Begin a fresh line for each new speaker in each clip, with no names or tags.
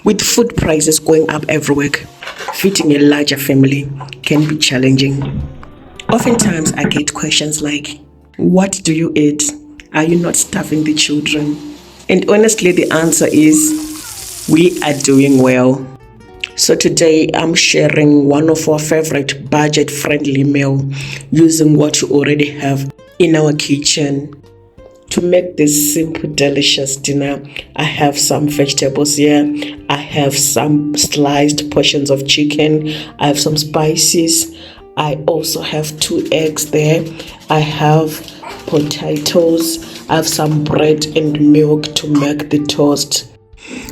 With food prices going up everywhere, feeding a larger family can be challenging. Oftentimes, I get questions like, what do you eat? Are you not starving the children? And honestly, the answer is, we are doing well. So today, I'm sharing one of our favorite budget-friendly meal using what you already have in our kitchen. To make this simple, delicious dinner, I have some vegetables here. I have some sliced portions of chicken. I have some spices. I also have 2 eggs there. I have potatoes. I have some bread and milk to make the toast.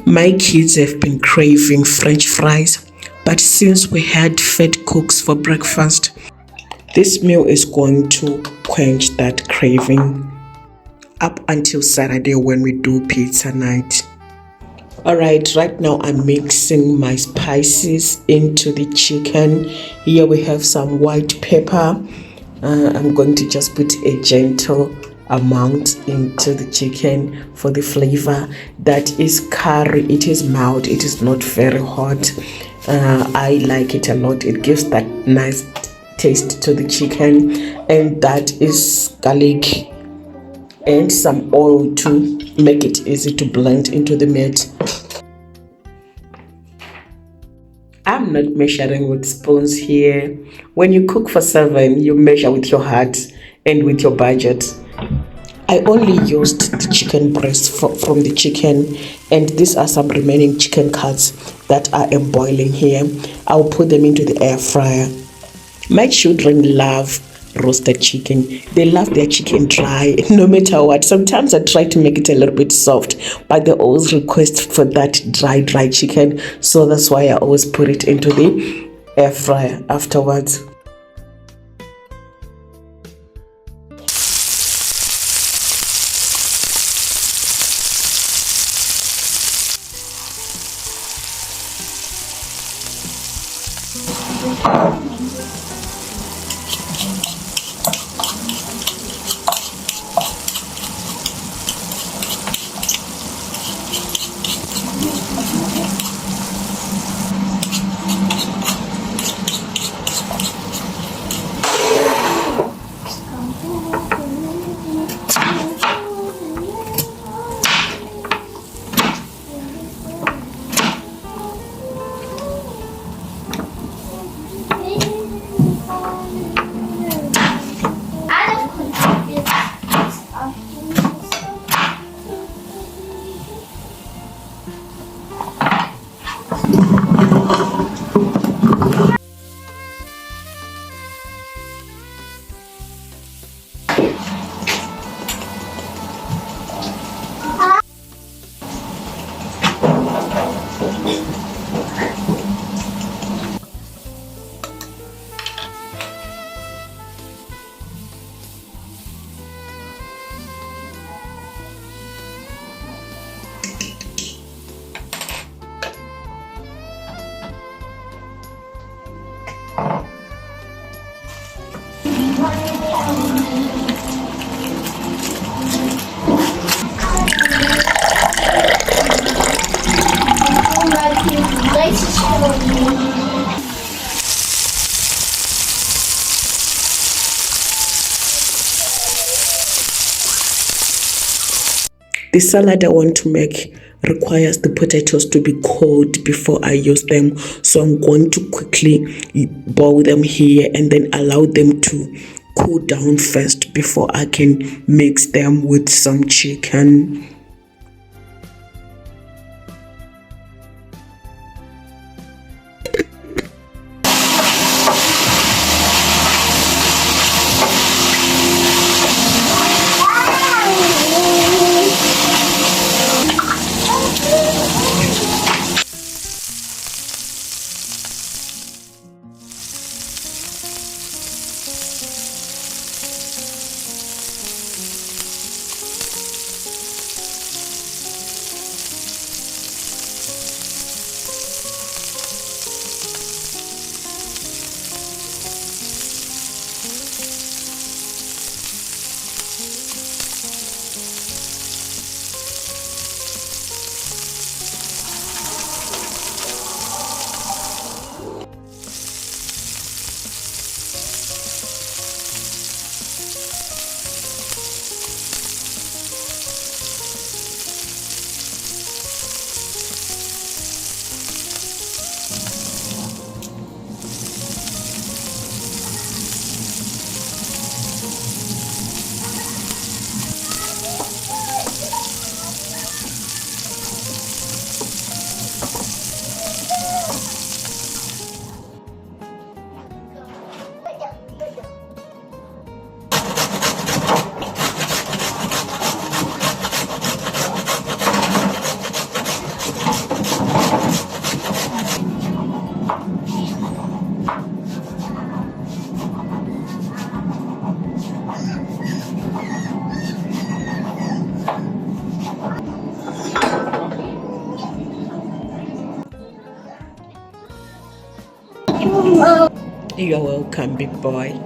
My kids have been craving French fries, but since we had fat cooks for breakfast, this meal is going to quench that craving up until Saturday when we do pizza night. Alright, right now I'm mixing my spices into the chicken. Here we have some white pepper. I'm going to just put a gentle amount into the chicken for the flavor. That is curry. It is mild, it is not very hot. I like it a lot. It gives that nice taste to the chicken. And that is garlic and some oil to make it easy to blend into the meat. I'm not measuring with spoons here. When you cook for 7, you measure with your heart and with your budget. I only used the chicken breast from the chicken, and these are some remaining chicken cuts that I am boiling here. I'll put them into the air fryer. My children love roasted chicken. They love their chicken dry no matter what. Sometimes I try to make it a little bit soft, but they always request for that dry chicken, so that's why I always put it into the air fryer afterwards. The salad I want to make requires the potatoes to be cold before I use them, so I'm going to quickly boil them here and then allow them to cool down first before I can mix them with some chicken. You're welcome, big boy.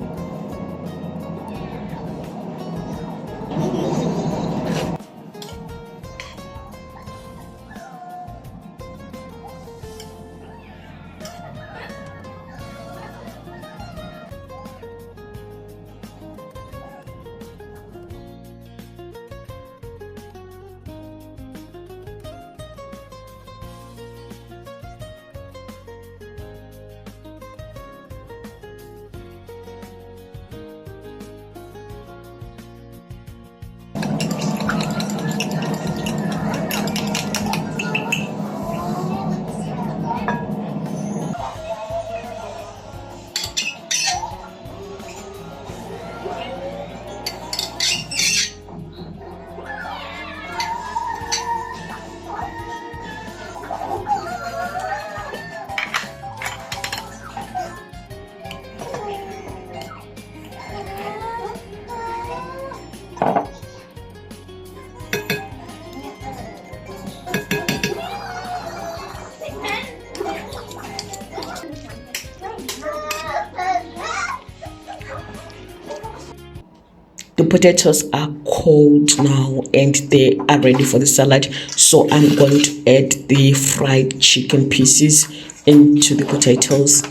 The potatoes are cold now and they are ready for the salad. So I'm going to add the fried chicken pieces into the potatoes.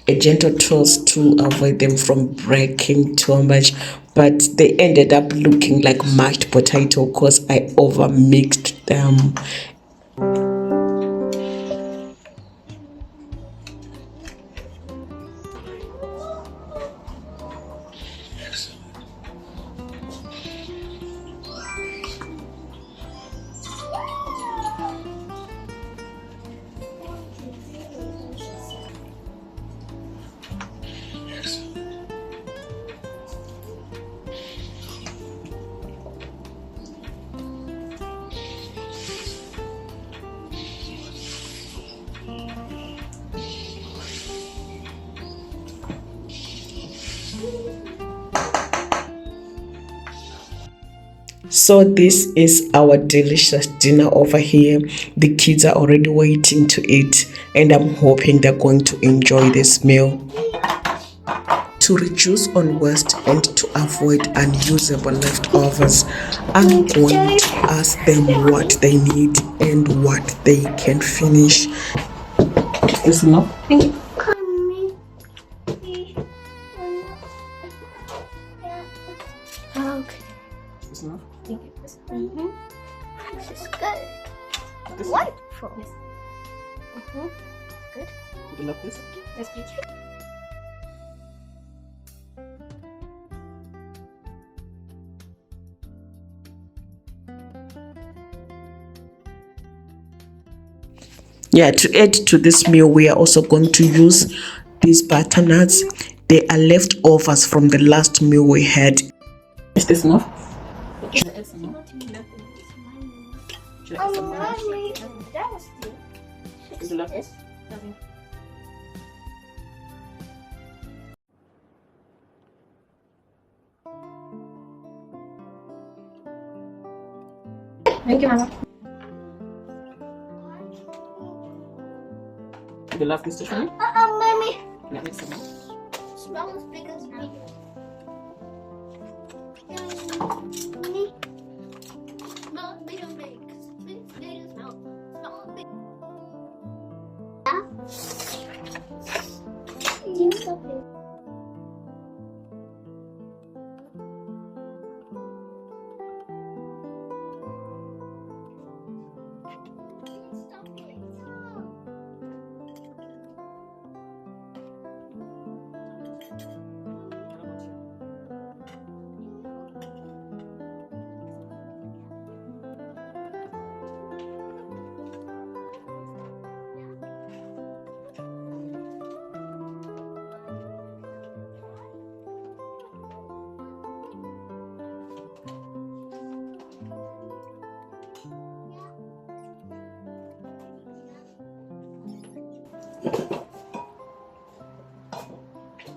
A gentle toast to avoid them from breaking too much, but they ended up looking like mashed potato because I over mixed them. So this is our delicious dinner over here. The kids are already waiting to eat and I'm hoping they're going to enjoy this meal. To reduce on waste and to avoid unusable leftovers, I'm going to ask them what they need and what they can finish. Is enough?
Okay.
Is enough?
Mm-hmm. This is good.
This
Wonderful. Yes. Mm-hmm. Good.
You love this?
Yes, please.
Yeah, to add to this meal, we are also going to use these butternuts. They are leftovers from the last meal we had. Is this enough? Should I add some more? Should I add some more?
That was good.
Is it love this?
Thank you, Mama.
Do you love this dish for me?
Mommy.
Let me some more.
Smell as big as me. Smell big as me. Big as smell. Smell big. Yeah.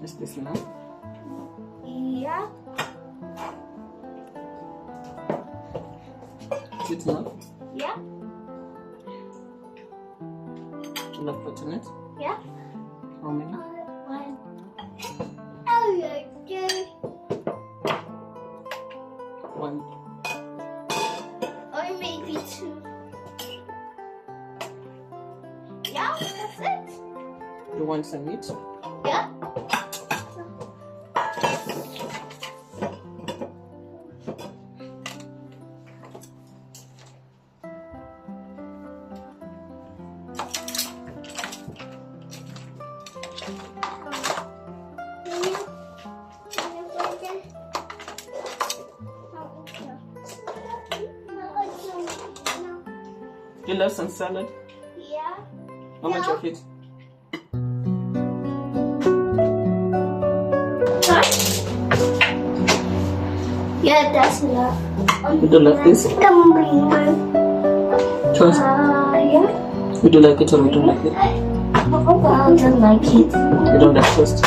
Is this enough?
Yeah.
Is it enough?
Yeah.
Enough put in it?
Yeah.
How many?
One. Oh, yeah, two.
One.
Or maybe two. Yeah, that's it.
You want some meat?
Yeah.
You love some salad?
Yeah.
How much of it?
Yeah, that's enough.
You don't like this? Choice.
Yeah.
You do like it or you don't like it?
I don't like it.
You don't like toast?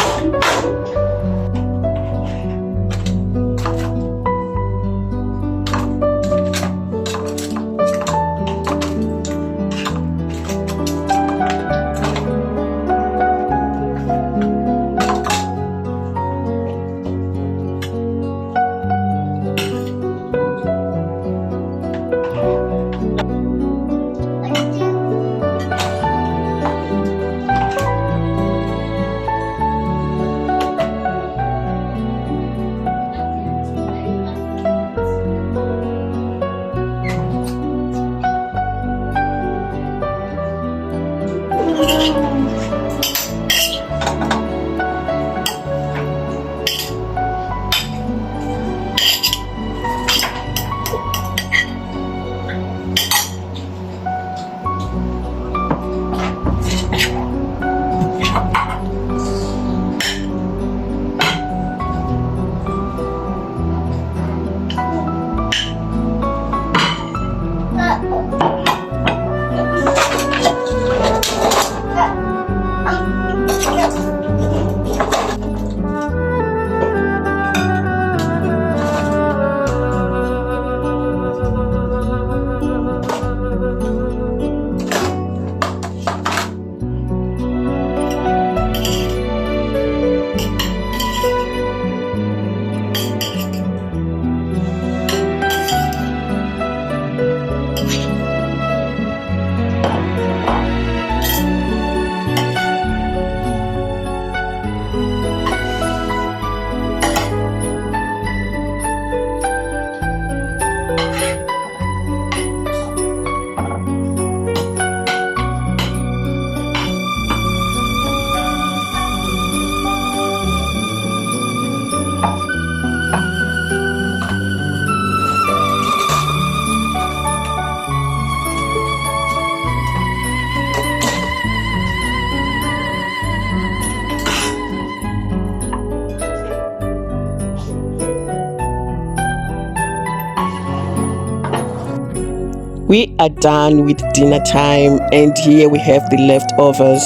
We are done with dinner time, and here we have the leftovers.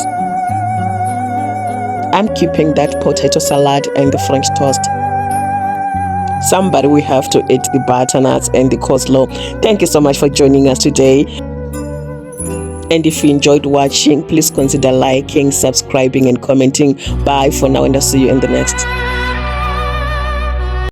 I'm keeping that potato salad and the French toast. Somebody will have to eat the butternuts and the coleslaw. Thank you so much for joining us today. And if you enjoyed watching, please consider liking, subscribing, and commenting. Bye for now, and I'll see you in the next.